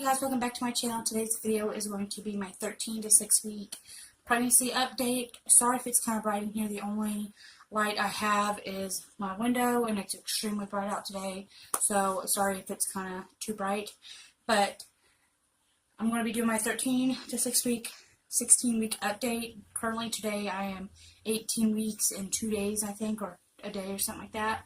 guys, welcome back to my channel. Today's video is going to be my 13 to 6 week pregnancy update. Sorry if it's kind of bright in here. The only light I have is my window and it's extremely bright out today. So sorry if it's kind of too bright. But I'm going to be doing my 13 to 16 week update. Currently today I am 18 weeks and 2 days, I think, or a day or something like that.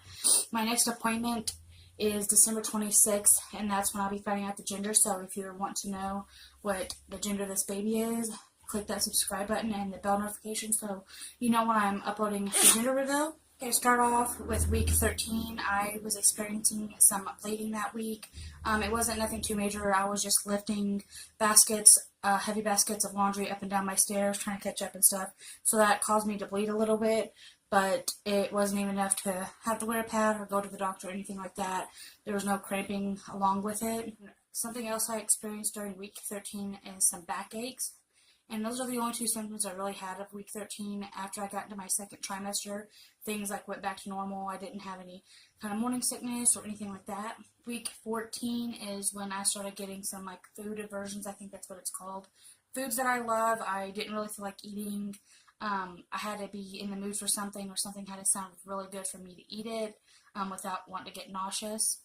My next appointment is December 26th, and that's when I'll be finding out the gender. So if you want to know what the gender of this baby is, click that subscribe button and the bell notification so you know when I'm uploading the gender reveal. Okay, to start off with week 13, I was experiencing some bleeding that week. It wasn't nothing too major. I was just lifting baskets, heavy baskets of laundry up and down my stairs, trying to catch up and stuff. So that caused me to bleed a little bit. But it wasn't even enough to have to wear a pad or go to the doctor or anything like that. There was no cramping along with it. Something else I experienced during week 13 is some backaches. And those are the only two symptoms I really had of week 13. After I got into my second trimester, things like went back to normal. I didn't have any kind of morning sickness or anything like that. Week 14 is when I started getting some like food aversions. I think that's what it's called. Foods that I love, I didn't really feel like eating. I had to be in the mood for something, or something had to sound really good for me to eat it without wanting to get nauseous.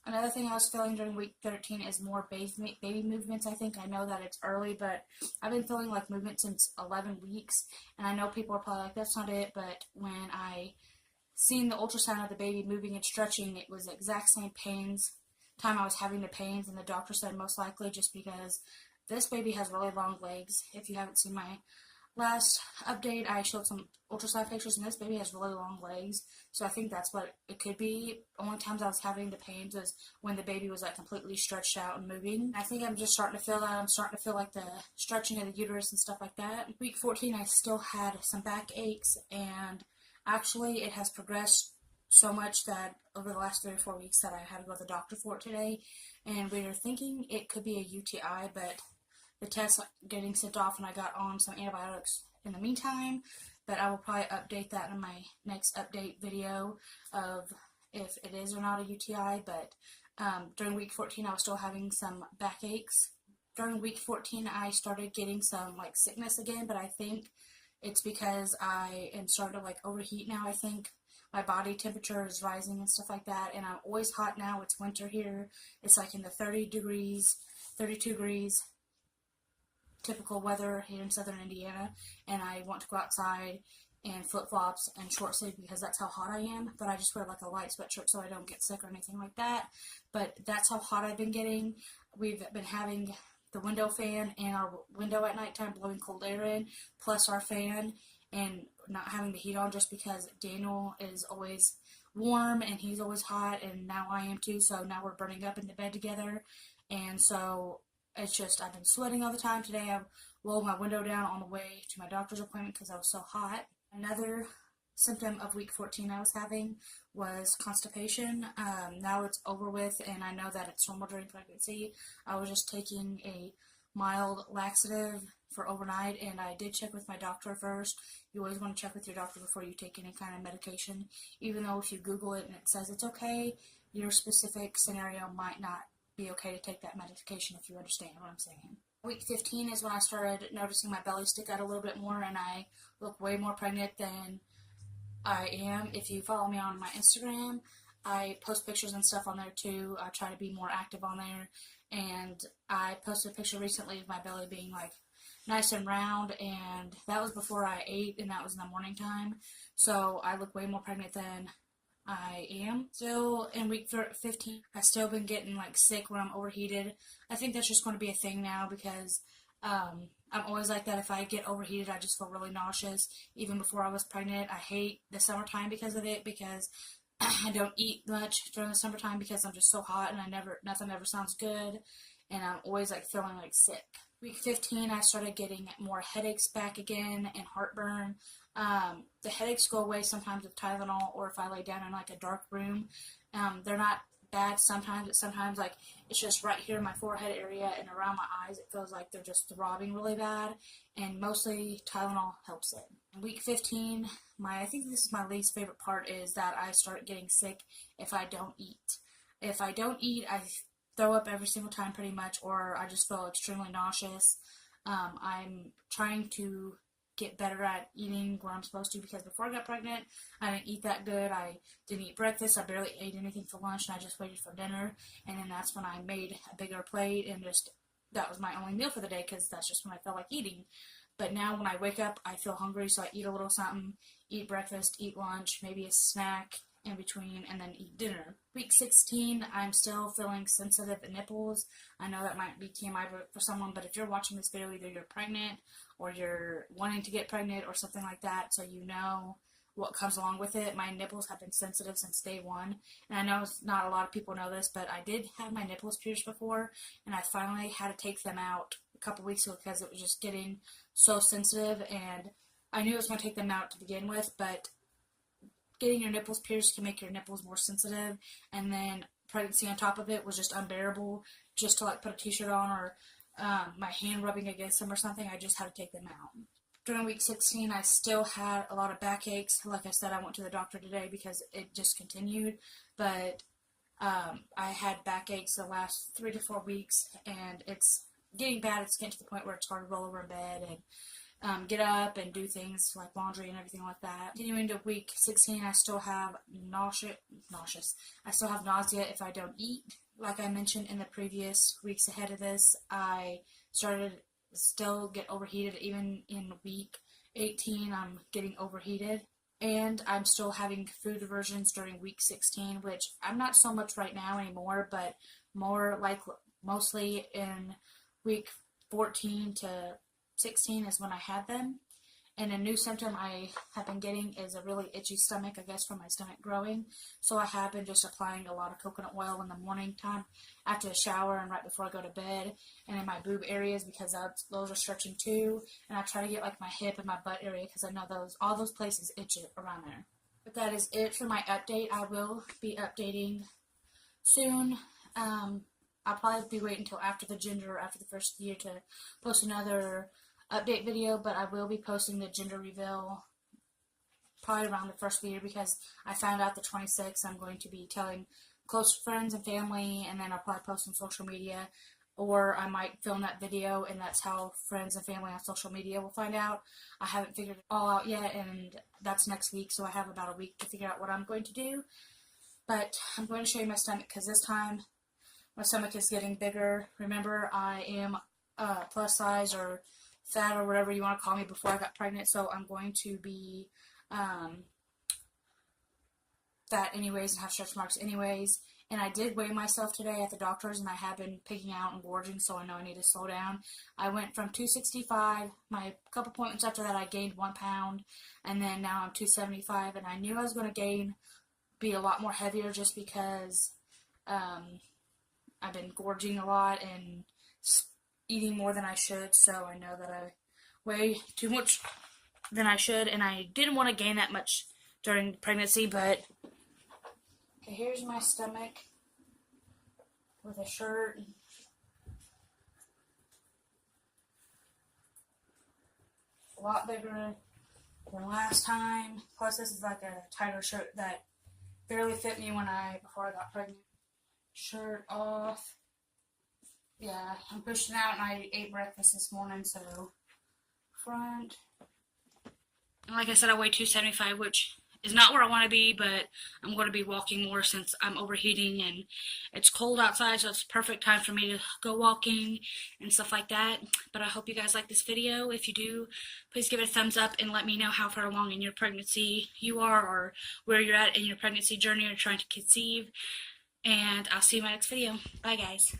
Another thing I was feeling during week 13 is more baby movements. I think I know that it's early, but I've been feeling like movement since 11 weeks, and I know people are probably like, that's not it, but when I seen the ultrasound of the baby moving and stretching, it was the exact same time I was having the pains, and the doctor said most likely just because this baby has really long legs. If you haven't seen my last update, I showed some ultrasound pictures, and this baby has really long legs, so I think that's what it could be. Only times I was having the pains was when the baby was like completely stretched out and moving. I think I'm just starting to feel that. I'm starting to feel like the stretching of the uterus and stuff like that. Week 14, I still had some back aches, and actually it has progressed so much that over the last 3 or 4 weeks that I had to go to the doctor for it today, and we were thinking it could be a UTI, but the test getting sent off and I got on some antibiotics in the meantime, but I will probably update that in my next update video of if it is or not a UTI. But during week 14 I was still having some backaches. During week 14 I started getting some like sickness again, but I think it's because I am starting to like overheat now. I think my body temperature is rising and stuff like that, and I'm always hot now. It's winter here. It's like in the 30 degrees, 32 degrees. Typical weather here in southern Indiana, and I want to go outside and flip-flops and short sleeve because that's how hot I am, but I just wear like a light sweatshirt so I don't get sick or anything like that. But that's how hot I've been getting. We've been having the window fan in our window at nighttime blowing cold air in, plus our fan, and not having the heat on just because Daniel is always warm and he's always hot, and now I am too, so now we're burning up in the bed together. And so it's just, I've been sweating all the time. Today I rolled my window down on the way to my doctor's appointment because I was so hot. Another symptom of week 14 I was having was constipation. Now it's over with, and I know that it's normal during pregnancy. I was just taking a mild laxative for overnight, and I did check with my doctor first. You always want to check with your doctor before you take any kind of medication, even though if you Google it and it says it's okay, your specific scenario might not be okay to take that medication, if you understand what I'm saying. Week 15 is when I started noticing my belly stick out a little bit more, and I look way more pregnant than I am. If you follow me on my Instagram, I post pictures and stuff on there too. I try to be more active on there, and I posted a picture recently of my belly being like nice and round, and that was before I ate, and that was in the morning time. So I look way more pregnant than I am. Still in week 15, I've still been getting like sick when I'm overheated. I think that's just going to be a thing now because I'm always like that. If I get overheated, I just feel really nauseous. Even before I was pregnant, I hate the summertime because of it, because I don't eat much during the summertime because I'm just so hot, and nothing ever sounds good, and I'm always like feeling like sick. Week 15, I started getting more headaches back again and heartburn. The headaches go away sometimes with Tylenol, or if I lay down in like a dark room. They're not bad sometimes, but sometimes like it's just right here in my forehead area and around my eyes. It feels like they're just throbbing really bad, and mostly Tylenol helps it. In week 15, I think this is my least favorite part, is that I start getting sick if I don't eat. If I don't eat, I throw up every single time pretty much, or I just feel extremely nauseous. I'm trying to get better at eating what I'm supposed to, because before I got pregnant, I didn't eat that good. I didn't eat breakfast. I barely ate anything for lunch, and I just waited for dinner. And then that's when I made a bigger plate, and just that was my only meal for the day, because that's just when I felt like eating. But now when I wake up, I feel hungry, so I eat a little something, eat breakfast, eat lunch, maybe a snack in between, and then eat dinner. Week 16, I'm still feeling sensitive at nipples. I know that might be TMI for someone, but if you're watching this video, either you're pregnant or you're wanting to get pregnant or something like that, so you know what comes along with it. My nipples have been sensitive since day one, and I know not a lot of people know this, but I did have my nipples pierced before, and I finally had to take them out a couple weeks ago because it was just getting so sensitive, and I knew it was going to take them out to begin with, but getting your nipples pierced can make your nipples more sensitive, and then pregnancy on top of it was just unbearable. Just to like put a t-shirt on, or my hand rubbing against them or something, I just had to take them out. During week 16, I still had a lot of backaches. Like I said, I went to the doctor today because it just continued, but I had backaches the last 3 to 4 weeks, and it's getting bad. It's getting to the point where it's hard to roll over in bed and get up and do things like laundry and everything like that. Continuing to week 16, I still have nauseous. I still have nausea if I don't eat. Like I mentioned in the previous weeks ahead of this, I started still get overheated. Even in week 18, I'm getting overheated. And I'm still having food aversions during week 16, which I'm not so much right now anymore, but more like mostly in week 14 to 16 is when I had them. And a new symptom I have been getting is a really itchy stomach, I guess from my stomach growing. So I have been just applying a lot of coconut oil in the morning time after the shower and right before I go to bed, and in my boob areas, because those are stretching too. And I try to get like my hip and my butt area, because I know all those places itch around there. But that is it for my update. I will be updating soon. I'll probably be waiting until after the gender, after the first year, to post another update video, but I will be posting the gender reveal probably around the first of the year, because I found out the 26th. I'm going to be telling close friends and family, and then I'll probably post on social media, or I might film that video, and that's how friends and family on social media will find out. I haven't figured it all out yet, and that's next week, so I have about a week to figure out what I'm going to do. But I'm going to show you my stomach, because this time my stomach is getting bigger. Remember, I am plus size or fat or whatever you want to call me before I got pregnant, so I'm going to be fat anyways and have stretch marks anyways. And I did weigh myself today at the doctor's, and I have been picking out and gorging, so I know I need to slow down. I went from 265, my couple points after that I gained 1 pound, and then now I'm 275, and I knew I was going to be a lot more heavier, just because I've been gorging a lot and eating more than I should, so I know that I weigh too much than I should, and I didn't want to gain that much during pregnancy. But okay, here's my stomach with a shirt. A lot bigger than last time. Plus, this is like a tighter shirt that barely fit me before I got pregnant. Shirt off. Yeah, I'm pushing out, and I ate breakfast this morning, so front. And like I said, I weigh 275, which is not where I want to be, but I'm going to be walking more since I'm overheating, and it's cold outside, so it's a perfect time for me to go walking and stuff like that. But I hope you guys like this video. If you do, please give it a thumbs up and let me know how far along in your pregnancy you are, or where you're at in your pregnancy journey or trying to conceive. And I'll see you in my next video. Bye, guys.